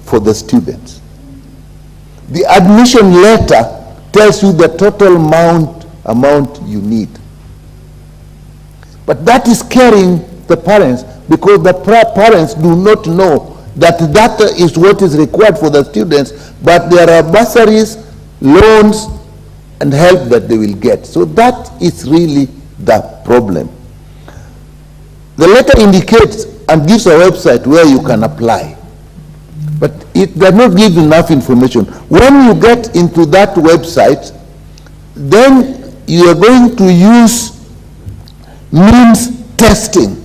for the students. The admission letter tells you the total amount you need. But that is scaring the parents, because the parents do not know that that is what is required for the students, but there are bursaries, loans, and help that they will get. So that is really the problem. The letter indicates and gives a website where you can apply, but it does not give enough information. When you get into that website, then you are going to use means testing.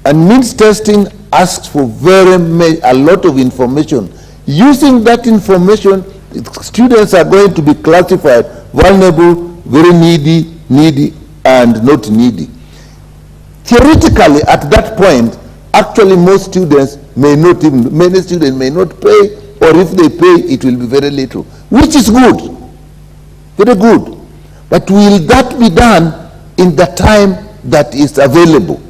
And means testing asks for a lot of information. Using that information, students are going to be classified vulnerable, very needy, and not needy. Theoretically, at that point, actually many students may not pay, or if they pay, it will be very little, which is good, very good. But will that be done in the time that is available?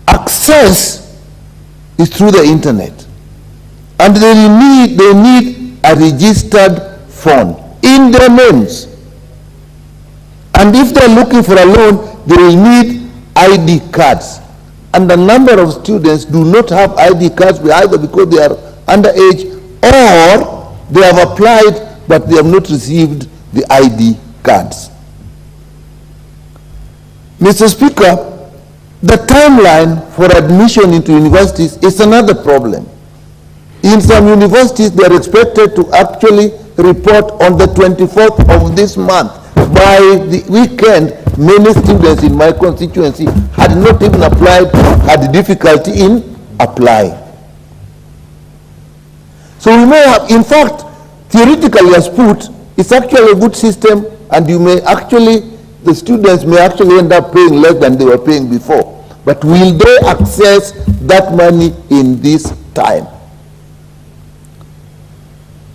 Access is through the internet, and they need a registered phone in their names. And if they're looking for a loan, they will need ID cards. And a number of students do not have ID cards, either because they are underage or they have applied but they have not received the ID cards. Mr. Speaker, the timeline for admission into universities is another problem. In some universities, they are expected to actually report on the 24th of this month. By the weekend, many students in my constituency had not even applied, had difficulty in applying. So we may have, in fact, theoretically as put, it's actually a good system, and you may actually, the students may actually end up paying less than they were paying before. But will they access that money in this time?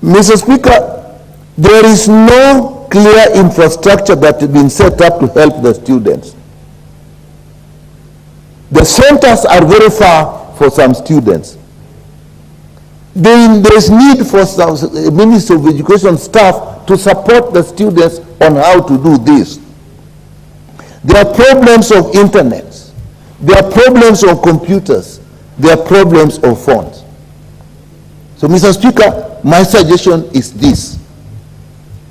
Mr. Speaker, there is no clear infrastructure that has been set up to help the students. The centers are very far for some students. There is need for some Ministry of Education staff to support the students on how to do this. There are problems of internet. There are problems of computers. There are problems of phones. So, Mr. Speaker, my suggestion is this.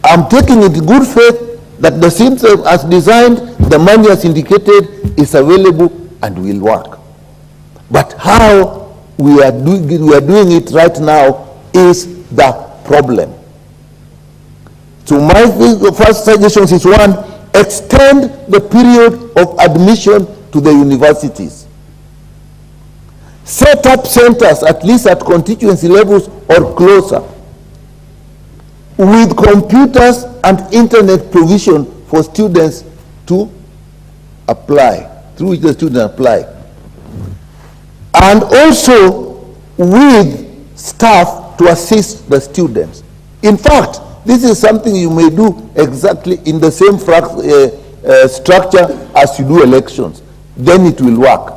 I'm taking it in good faith that the system as designed, the money as indicated, is available and will work. But how we are doing it right now is the problem. So my first suggestion is one, extend the period of admission to the universities. Set up centers, at least at constituency levels or closer, with computers and internet provision for students to apply, through which the students apply. And also with staff to assist the students. In fact, this is something you may do exactly in the same structure as you do elections. Then it will work.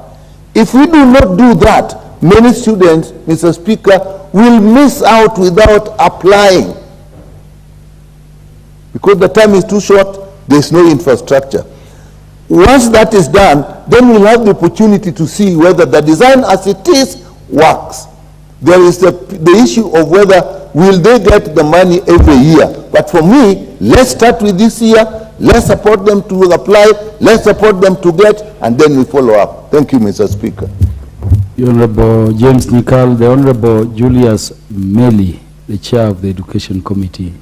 If we do not do that, many students, Mr. Speaker, will miss out without applying. Because the time is too short, there is no infrastructure. Once that is done, then we'll have the opportunity to see whether the design as it is works. There is the issue of whether will they get the money every year. But for me, let's start with this year, let's support them to apply, let's support them to get, and then we follow up. Thank you, Mr. Speaker. The Honorable James Nikal, the Honorable Julius Meli, the Chair of the Education Committee.